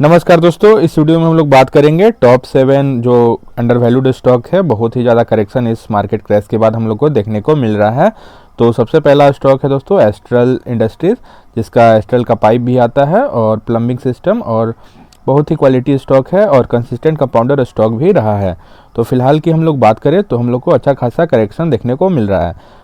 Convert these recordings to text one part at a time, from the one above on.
नमस्कार दोस्तों, इस वीडियो में हम लोग बात करेंगे टॉप 7 जो अंडर वैल्यूड स्टॉक है। बहुत ही ज़्यादा करेक्शन इस मार्केट क्रैश के बाद हम लोग को देखने को मिल रहा है। तो सबसे पहला स्टॉक है दोस्तों एस्ट्रल इंडस्ट्रीज, जिसका एस्ट्रल का पाइप भी आता है और प्लम्बिंग सिस्टम, और बहुत ही क्वालिटी स्टॉक है और कंसिस्टेंट कंपाउंडर स्टॉक भी रहा है। तो फिलहाल की हम लोग बात करें तो हम लोग को अच्छा खासा करेक्शन देखने को मिल रहा है।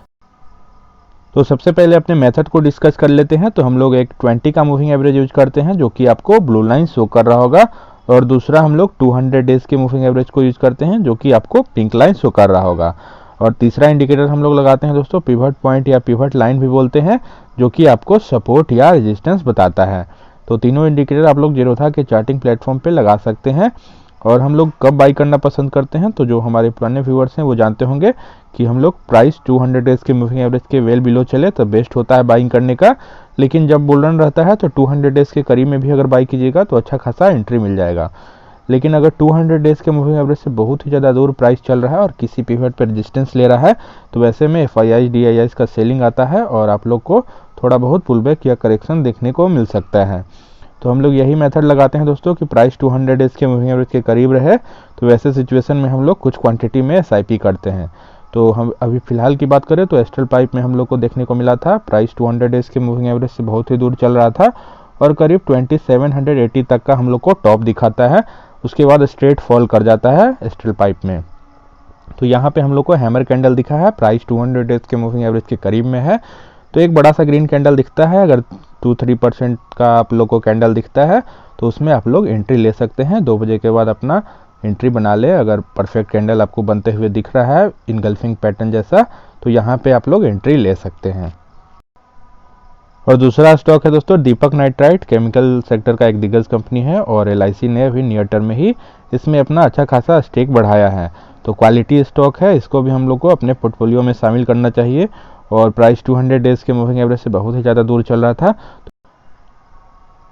तो सबसे पहले अपने मेथड को डिस्कस कर लेते हैं। तो हम लोग एक 20 का मूविंग एवरेज यूज करते हैं जो कि आपको ब्लू लाइन शो कर रहा होगा, और दूसरा हम लोग 200 डेज के मूविंग एवरेज को यूज करते हैं जो कि आपको पिंक लाइन शो कर रहा होगा, और तीसरा इंडिकेटर हम लोग लगाते हैं दोस्तों पिवट पॉइंट या पिवट लाइन भी बोलते हैं, जो कि आपको सपोर्ट या रेजिस्टेंस बताता है। तो तीनों इंडिकेटर आप लोग जीरोधा के चार्टिंग प्लेटफॉर्म पे लगा सकते हैं। और हम लोग कब बाई करना पसंद करते हैं, तो जो हमारे पुराने व्यूअर्स हैं वो जानते होंगे कि हम लोग प्राइस 200 डेज के मूविंग एवरेज के वेल बिलो चले तो बेस्ट होता है बाइंग करने का। लेकिन जब बुल रन रहता है तो 200 डेज के करीब में भी अगर बाई कीजिएगा तो अच्छा खासा एंट्री मिल जाएगा। लेकिन अगर 200 डेज के मूविंग एवरेज से बहुत ही ज़्यादा दूर प्राइस चल रहा है और किसी पिवट पर रेजिस्टेंस ले रहा है, तो वैसे में FIIs DIIs का सेलिंग आता है और आप लोग को थोड़ा बहुत पुल बैक या करेक्शन देखने को मिल सकता है। तो हम लोग यही मेथड लगाते हैं दोस्तों कि प्राइस 200 डेज के मूविंग एवरेज के करीब रहे, तो वैसे सिचुएशन में हम लोग कुछ क्वांटिटी में SIP करते हैं। तो हम अभी फिलहाल की बात करें तो एस्ट्रल पाइप में हम लोग को देखने को मिला था प्राइस 200 डेज के मूविंग एवरेज से बहुत ही दूर चल रहा था और करीब 2780 तक का हम लोग को टॉप दिखाता है। उसके बाद स्ट्रेट फॉल कर जाता है एस्ट्रल पाइप में। तो यहाँ पे हम लोग को हैमर कैंडल दिखा है, प्राइस 200 डेज के मूविंग एवरेज के करीब में है। तो एक बड़ा सा ग्रीन कैंडल दिखता है, अगर 2-3% का आप लोग को कैंडल दिखता है तो उसमें आप लोग एंट्री ले सकते हैं। 2 बजे के बाद अपना एंट्री बना ले। अगर परफेक्ट कैंडल आपको बनते हुए दिख रहा है इनगल्फिंग पैटर्न जैसा, तो यहाँ पे आप लोग एंट्री ले सकते हैं। और दूसरा स्टॉक है दोस्तों दीपक नाइट्राइट, केमिकल सेक्टर का एक दिग्गज कंपनी है और LIC ने अभी नियर टर्म में ही इसमें अपना अच्छा खासा स्टेक बढ़ाया है। तो क्वालिटी स्टॉक है, इसको भी हम लोग को अपने पोर्टफोलियो में शामिल करना चाहिए। और प्राइस 200 डेज के मूविंग एवरेज से बहुत ही ज़्यादा दूर चल रहा था,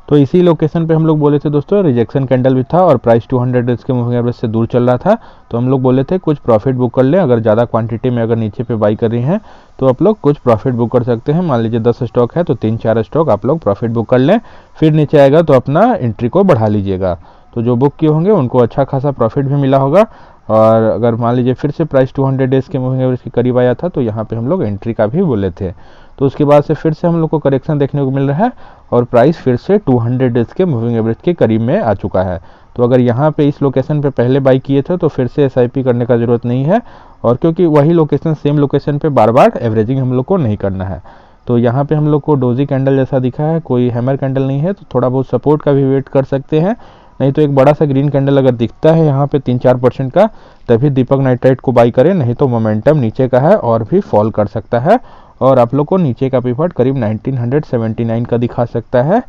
तो इसी लोकेशन पे हम लोग बोले थे दोस्तों रिजेक्शन कैंडल भी था और प्राइस 200 डेज के मूविंग एवरेज से दूर चल रहा था। तो हम लोग बोले थे कुछ प्रॉफिट बुक कर लें, अगर ज़्यादा क्वांटिटी में अगर नीचे पे बाई कर रही हैं तो आप लोग कुछ प्रॉफिट बुक कर सकते हैं। मान लीजिए 10 स्टॉक है तो 3-4 स्टॉक आप लोग प्रॉफिट बुक कर लें, फिर नीचे आएगा तो अपना एंट्री को बढ़ा लीजिएगा। तो जो बुक किए होंगे उनको अच्छा खासा प्रॉफिट भी मिला होगा। और अगर मान लीजिए फिर से प्राइस 200 डेज के मूविंग एवरेज के करीब आया था तो यहाँ पे हम लोग एंट्री का भी बोले थे। तो उसके बाद से फिर से हम लोग को करेक्शन देखने को मिल रहा है और प्राइस फिर से 200 डेज के मूविंग एवरेज के करीब में आ चुका है। तो अगर यहाँ पे इस लोकेशन पे पहले बाई किए थे तो फिर से SIP करने का ज़रूरत नहीं है, और क्योंकि वही लोकेशन सेम लोकेशन पे बार बार एवरेजिंग हम लोग को नहीं करना है। तो यहाँ पे हम लोग को डोजी कैंडल जैसा दिखा है, कोई हैमर कैंडल नहीं है, तो थोड़ा बहुत सपोर्ट का भी वेट कर सकते हैं। नहीं तो एक बड़ा सा ग्रीन कैंडल अगर दिखता है यहाँ पे 3-4% का, तभी दीपक नाइट्राइट को बाई करें, नहीं तो मोमेंटम नीचे का है और भी फॉल कर सकता है। और आप लोग को नीचे का पिवट करीब 1979 का दिखा सकता है,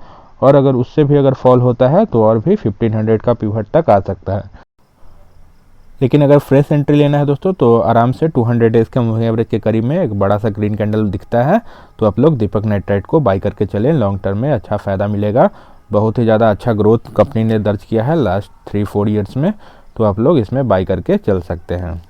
और अगर उससे भी अगर फॉल होता है तो और भी 1500 का पिवट तक आ सकता है। लेकिन अगर फ्रेश एंट्री लेना है दोस्तों तो आराम से 200 डेज के मूविंग एवरेज के करीब में एक बड़ा सा ग्रीन कैंडल दिखता है तो आप लोग दीपक नाइट्राइट को बाई करके चलें, लॉन्ग टर्म में अच्छा फ़ायदा मिलेगा। बहुत ही ज़्यादा अच्छा ग्रोथ कंपनी ने दर्ज किया है लास्ट 3-4 ईयर्स में, तो आप लोग इसमें बाई करके चल सकते हैं।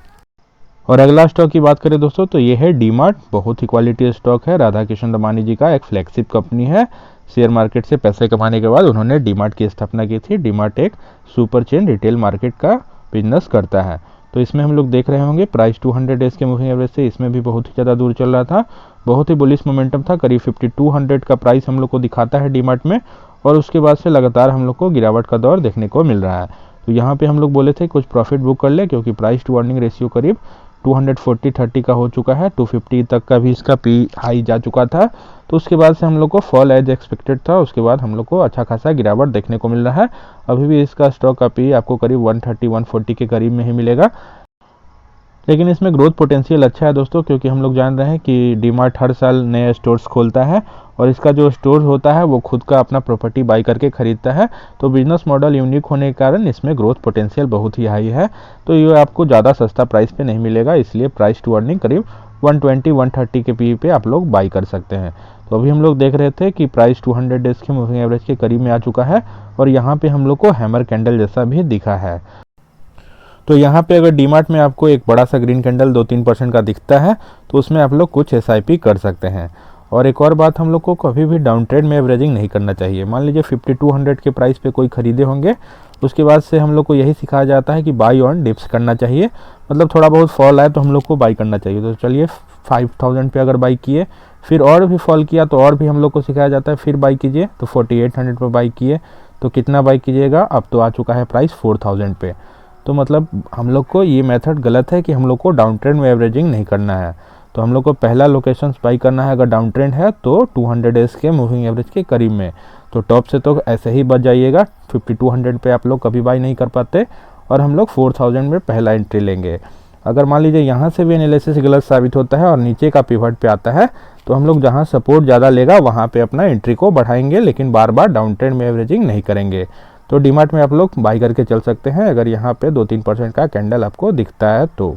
और अगला स्टॉक की बात करें दोस्तों तो ये है डीमार्ट, बहुत ही क्वालिटी स्टॉक है। राधा किशन दमानी जी का एक फ्लैगशिप कंपनी है। शेयर मार्केट से पैसे कमाने के बाद उन्होंने डीमार्ट की स्थापना की थी। डीमार्ट एक सुपर चेन रिटेल मार्केट का बिजनेस करता है। तो इसमें हम लोग देख रहे होंगे प्राइस 200 डेज के मूविंग एवरेज से इसमें भी बहुत ही ज़्यादा दूर चल रहा था, बहुत ही बुलिश मोमेंटम था, करीब 5200 का प्राइस हम लोग को दिखाता है डीमार्ट में, और उसके बाद से लगातार हम लोग को गिरावट का दौर देखने को मिल रहा है। तो यहाँ पे हम लोग बोले थे कुछ प्रॉफिट बुक कर ले, क्योंकि प्राइस टू अर्निंग रेशियो करीब 240-30 का हो चुका है, 250 तक का भी इसका पी हाई जा चुका था। तो उसके बाद से हम लोग को फॉल एज एक्सपेक्टेड था, उसके बाद हम लोग को अच्छा खासा गिरावट देखने को मिल रहा है। अभी भी इसका स्टॉक का पी आपको करीब 130-140 के करीब में ही मिलेगा। लेकिन इसमें ग्रोथ पोटेंशियल अच्छा है दोस्तों, क्योंकि हम लोग जान रहे हैं कि डीमार्ट हर साल नए स्टोर्स खोलता है और इसका जो स्टोर होता है वो खुद का अपना प्रॉपर्टी बाई करके खरीदता है। तो बिजनेस मॉडल यूनिक होने के कारण इसमें ग्रोथ पोटेंशियल बहुत ही हाई है। तो ये आपको ज़्यादा सस्ता प्राइस पे नहीं मिलेगा, इसलिए प्राइस टू अर्निंग करीब 120-130 के पी पे आप लोग बाई कर सकते हैं। तो अभी हम लोग देख रहे थे कि प्राइस 200 डेज के मूविंग एवरेज के करीब में आ चुका है, और यहाँ पे हम लोग को हैमर कैंडल जैसा भी दिखा है। तो यहाँ पे अगर डीमार्ट में आपको एक बड़ा सा ग्रीन कैंडल 2-3% का दिखता है तो उसमें आप लोग कुछ SIP कर सकते हैं। और एक और बात, हम लोग को कभी भी डाउन ट्रेंड में एवरेजिंग नहीं करना चाहिए। मान लीजिए 5200 के प्राइस पे कोई खरीदे होंगे, उसके बाद से हम लोग को यही सिखाया जाता है कि बाई ऑन डिप्स करना चाहिए, मतलब थोड़ा बहुत फॉल आए तो हम लोग को बाई करना चाहिए। तो चलिए 5000 पे अगर बाई किए, फिर और भी फॉल किया तो और भी हम लोग को सिखाया जाता है फिर बाई कीजिए। तो 4800 पे बाई किए तो कितना बाई कीजिएगा, अब तो आ चुका है प्राइस 4000 पे। तो मतलब हम लोग को ये मेथड गलत है कि हम लोग को डाउन ट्रेंड में एवरेजिंग नहीं करना है। तो हम लोग को पहला लोकेशंस बाई करना है अगर डाउन ट्रेंड है तो 200 डेज के मूविंग एवरेज के करीब में। तो टॉप से तो ऐसे ही बच जाइएगा, 5200 पे आप लोग कभी बाई नहीं कर पाते, और हम लोग 4000 में पहला एंट्री लेंगे। अगर मान लीजिए यहाँ से भी एनालिसिस गलत साबित होता है और नीचे का पिवट पे आता है, तो हम लोग जहाँ सपोर्ट ज़्यादा लेगा वहाँ पे अपना एंट्री को बढ़ाएंगे, लेकिन बार बार डाउन ट्रेंड में एवरेजिंग नहीं करेंगे। तो डीमार्ट में आप लोग बाई करके चल सकते हैं अगर यहाँ पे 2-3% का कैंडल आपको दिखता है तो।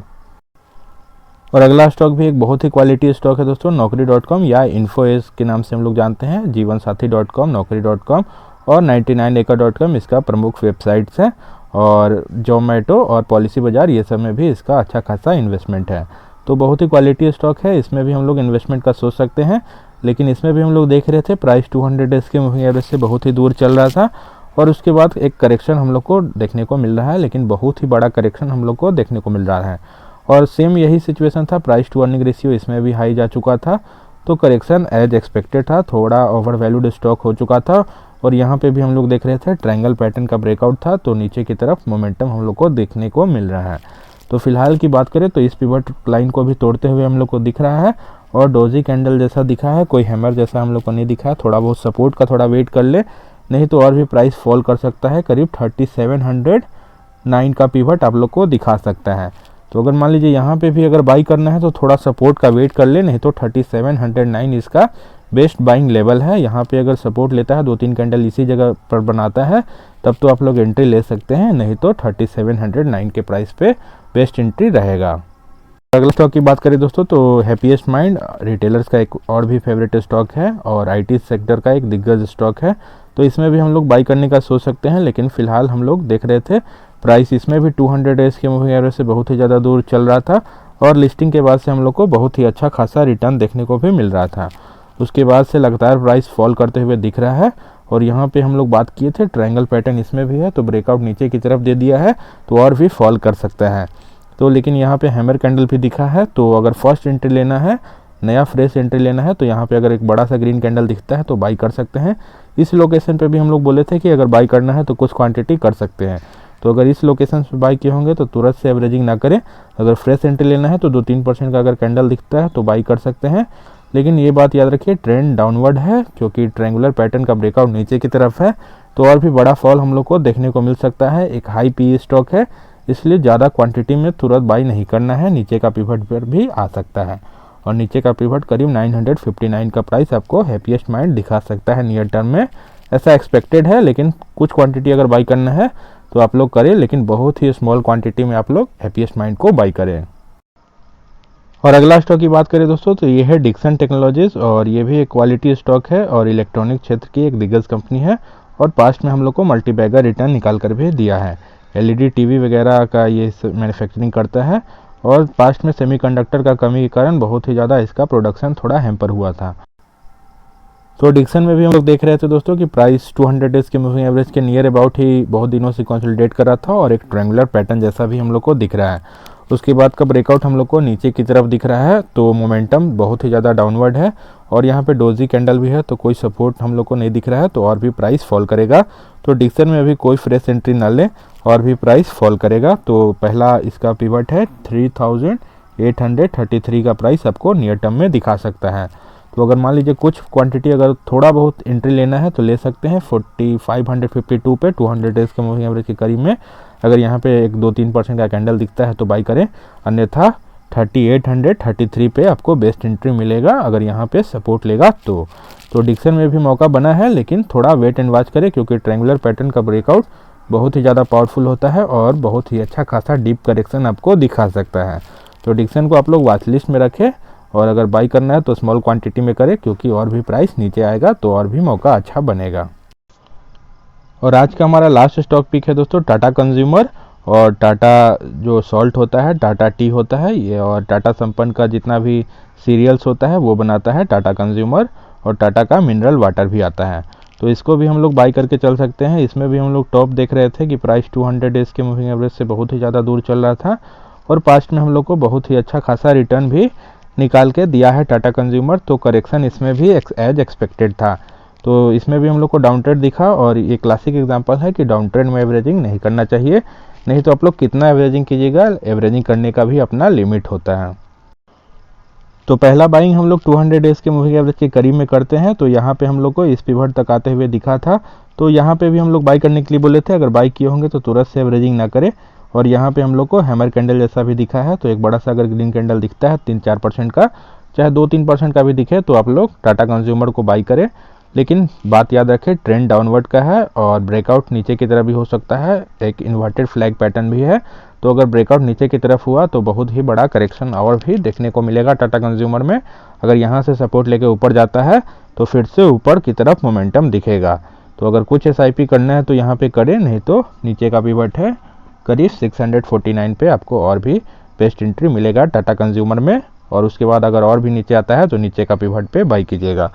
और अगला स्टॉक भी एक बहुत ही क्वालिटी स्टॉक है दोस्तों, Naukri.com या इन्फोएस के नाम से हम लोग जानते हैं। जीवनसाथी.com, Naukri.com और 99acre.com इसका प्रमुख वेबसाइट्स हैं, और जोमेटो और पॉलिसी बाजार ये सब में भी इसका अच्छा खासा इन्वेस्टमेंट है। तो बहुत ही क्वालिटी स्टॉक है, इसमें भी हम लोग इन्वेस्टमेंट का सोच सकते हैं। लेकिन इसमें भी हम लोग देख रहे थे प्राइस 200 डेज के मूविंग एवरेज से बहुत ही दूर चल रहा था, और उसके बाद एक करेक्शन हम लोग को देखने को मिल रहा है, लेकिन बहुत ही बड़ा करेक्शन हम लोग को देखने को मिल रहा है। और सेम यही सिचुएशन था, प्राइस टू अर्निंग रेशियो इसमें भी हाई जा चुका था, तो करेक्शन एज एक्सपेक्टेड था, थोड़ा ओवर वैल्यूड स्टॉक हो चुका था। और यहाँ पे भी हम लोग देख रहे थे ट्रायंगल पैटर्न का ब्रेकआउट था, तो नीचे की तरफ मोमेंटम हम लोग को देखने को मिल रहा है। तो फिलहाल की बात करें तो इस पिवट लाइन को भी तोड़ते हुए हम लोग को दिख रहा है, और डोजी कैंडल जैसा दिखा है, कोई हैमर जैसा हम लोग को नहीं दिखा है। थोड़ा बहुत सपोर्ट का थोड़ा वेट कर ले, नहीं तो और भी प्राइस फॉल कर सकता है, करीब 3709 का पिवट आप लोग को दिखा सकता है। तो अगर मान लीजिए यहाँ पे भी अगर बाई करना है तो थोड़ा सपोर्ट का वेट कर ले, नहीं तो 3709 इसका बेस्ट बाइंग लेवल है। यहाँ पे अगर सपोर्ट लेता है, 2-3 कैंडल इसी जगह पर बनाता है, तब तो आप लोग एंट्री ले सकते हैं, नहीं तो 3709 के प्राइस पे बेस्ट एंट्री रहेगा। अगला स्टॉक की बात करें दोस्तों तो हैप्पीएस्ट माइंड रिटेलर्स का एक और भी फेवरेट स्टॉक है, और आईटी सेक्टर का एक दिग्गज स्टॉक है। तो इसमें भी हम लोग बाई करने का सोच सकते हैं, लेकिन फिलहाल हम लोग देख रहे थे प्राइस इसमें भी 200 डेज के मूविंग एवरेज से बहुत ही ज़्यादा दूर चल रहा था, और लिस्टिंग के बाद से हम लोग को बहुत ही अच्छा खासा रिटर्न देखने को भी मिल रहा था। उसके बाद से लगातार प्राइस फॉल करते हुए दिख रहा है, और यहाँ पे हम लोग बात किए थे ट्रायंगल पैटर्न इसमें भी है, तो ब्रेकआउट नीचे की तरफ दे दिया है, तो और भी फॉल कर सकता है। तो लेकिन यहाँ पे हैमर कैंडल भी दिखा है, तो अगर फर्स्ट एंट्री लेना है, नया फ्रेश एंट्री लेना है, तो यहाँ पे अगर एक बड़ा सा ग्रीन कैंडल दिखता है तो बाई कर सकते हैं। इस लोकेशन पे भी हम लोग बोले थे कि अगर बाई करना है तो कुछ क्वांटिटी कर सकते हैं। तो अगर इस लोकेशन पे बाई किए होंगे तो तुरंत से एवरेजिंग ना करें, अगर फ्रेश एंट्री लेना है तो 2-3% का अगर कैंडल दिखता है तो बाई कर सकते हैं। लेकिन ये बात याद रखिए, ट्रेंड डाउनवर्ड है, क्योंकि ट्रायंगुलर पैटर्न का ब्रेकआउट नीचे की तरफ है, तो और भी बड़ा फॉल हम लोग को देखने को मिल सकता है। एक हाई पी स्टॉक है, इसलिए ज़्यादा क्वांटिटी में तुरंत बाई नहीं करना है, नीचे का पिवट पर भी आ सकता है, और नीचे का पिवट करीब 959 का प्राइस आपको हैप्पीएस्ट माइंड दिखा सकता है नियर टर्म में, ऐसा एक्सपेक्टेड है। लेकिन कुछ क्वांटिटी अगर बाई करना है तो आप लोग करें, लेकिन बहुत ही स्मॉल क्वांटिटी में आप लोग हैप्पीएस्ट माइंड को बाई करें। और अगला स्टॉक की बात करें दोस्तों तो ये है डिक्सन टेक्नोलॉजीज, और ये भी एक क्वालिटी स्टॉक है और इलेक्ट्रॉनिक क्षेत्र की एक दिग्गज कंपनी है, और पास्ट में हम लोग को मल्टीबैगर रिटर्न निकाल कर भी दिया है। एलईडी टीवी वगैरह का ये मैन्युफैक्चरिंग करता है, और पास्ट में सेमीकंडक्टर का कमी के कारण बहुत ही ज़्यादा इसका प्रोडक्शन थोड़ा हैम्पर हुआ था। तो डिक्सन में भी हम लोग देख रहे थे दोस्तों कि प्राइस 200 डेज के मूविंग एवरेज के नियर अबाउट ही बहुत दिनों से कंसोलिडेट कर रहा था, और एक ट्रायंगुलर पैटर्न जैसा भी हम लोग को दिख रहा है। उसके बाद का ब्रेकआउट हम लोग को नीचे की तरफ दिख रहा है, तो मोमेंटम बहुत ही ज़्यादा डाउनवर्ड है, और यहाँ पे डोजी कैंडल भी है, तो कोई सपोर्ट हम लोग को नहीं दिख रहा है, तो और भी प्राइस फॉल करेगा। तो डिक्सन में अभी कोई फ्रेश एंट्री ना लें, और भी प्राइस फॉल करेगा। तो पहला इसका पिवट है 3833 का प्राइस आपको नियर टर्म में दिखा सकता है। तो अगर मान लीजिए कुछ क्वांटिटी अगर थोड़ा बहुत एंट्री लेना है तो ले सकते हैं 4552 पे 200 डेज के मूविंग एवरेज के करीब में। अगर यहाँ पे एक 2-3% का कैंडल दिखता है तो बाई करें, अन्यथा 3833 पे आपको बेस्ट एंट्री मिलेगा अगर यहाँ पे सपोर्ट लेगा तो डिक्सन में भी मौका बना है, लेकिन थोड़ा वेट एंड वॉच करें, क्योंकि ट्रायंगुलर पैटर्न का ब्रेकआउट बहुत ही ज़्यादा पावरफुल होता है और बहुत ही अच्छा खासा डीप करेक्शन आपको दिखा सकता है। तो डिक्सन को आप लोग वॉच लिस्ट में रखें, और अगर बाई करना है तो स्मॉल क्वांटिटी में करें, क्योंकि और भी प्राइस नीचे आएगा तो और भी मौका अच्छा बनेगा। और आज का हमारा लास्ट स्टॉक पिक है दोस्तों टाटा कंज्यूमर, और टाटा जो सॉल्ट होता है, टाटा टी होता है ये, और टाटा संपन्न का जितना भी सीरियल्स होता है वो बनाता है टाटा कंज्यूमर, और टाटा का मिनरल वाटर भी आता है। तो इसको भी हम लोग बाई करके चल सकते हैं। इसमें भी हम लोग टॉप देख रहे थे कि प्राइस 200 डेज के मूविंग एवरेज से बहुत ही ज़्यादा दूर चल रहा था, और पास्ट में हम लोग को बहुत ही अच्छा खासा रिटर्न भी निकाल के दिया है टाटा कंज्यूमर। तो करेक्शन इसमें भी एज एक्सपेक्टेड था। तो इसमें भी हम लोग को डाउन ट्रेड दिखा, और ये क्लासिक एग्जांपल है कि डाउन ट्रेड में एवरेजिंग नहीं करना चाहिए, नहीं तो आप लोग कितना एवरेजिंग कीजिएगा, एवरेजिंग करने का भी अपना लिमिट होता है। तो पहला बाइंग हम लोग 200 डेज के मूविंग एवरेज के करीब में करते हैं। तो यहाँ पे हम लोग को इस पिवट तक आते हुए दिखा था, तो यहाँ पे भी हम लोग बाई करने के लिए बोले थे, अगर बाई किए होंगे तो तुरंत से एवरेजिंग ना करें। और यहाँ पे हम लोग को हैमर कैंडल जैसा भी दिखा है, तो एक बड़ा सा अगर ग्रीन कैंडल दिखता है 3-4% का, चाहे 2-3% का भी दिखे, तो आप लोग टाटा कंज्यूमर को बाई करें। लेकिन बात याद रखें, ट्रेंड डाउनवर्ड का है और ब्रेकआउट नीचे की तरफ भी हो सकता है, एक इन्वर्टेड फ्लैग पैटर्न भी है। तो अगर ब्रेकआउट नीचे की तरफ हुआ तो बहुत ही बड़ा करेक्शन और भी देखने को मिलेगा टाटा कंज्यूमर में। अगर यहाँ से सपोर्ट लेके ऊपर जाता है तो फिर से ऊपर की तरफ मोमेंटम दिखेगा। तो अगर कुछ SIP करना है तो यहाँ पे करें, नहीं तो नीचे का पिवट है करीब 649 पे आपको और भी बेस्ट एंट्री मिलेगा टाटा कंज्यूमर में। और उसके बाद अगर और भी नीचे आता है तो नीचे का पिवट पे बाई कीजिएगा।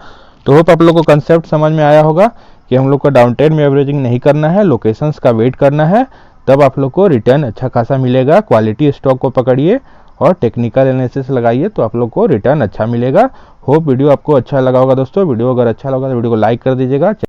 तो होप आप लोग को कंसेप्ट समझ में आया होगा कि हम लोग को डाउन ट्रेड में एवरेजिंग नहीं करना है, लोकेशंस का वेट करना है, तब आप लोग को रिटर्न अच्छा खासा मिलेगा। क्वालिटी स्टॉक को पकड़िए और टेक्निकल एनालिसिस लगाइए तो आप लोग को रिटर्न अच्छा मिलेगा। होप वीडियो आपको अच्छा लगा होगा दोस्तों। वीडियो अगर अच्छा लगा तो वीडियो को लाइक कर दीजिएगा।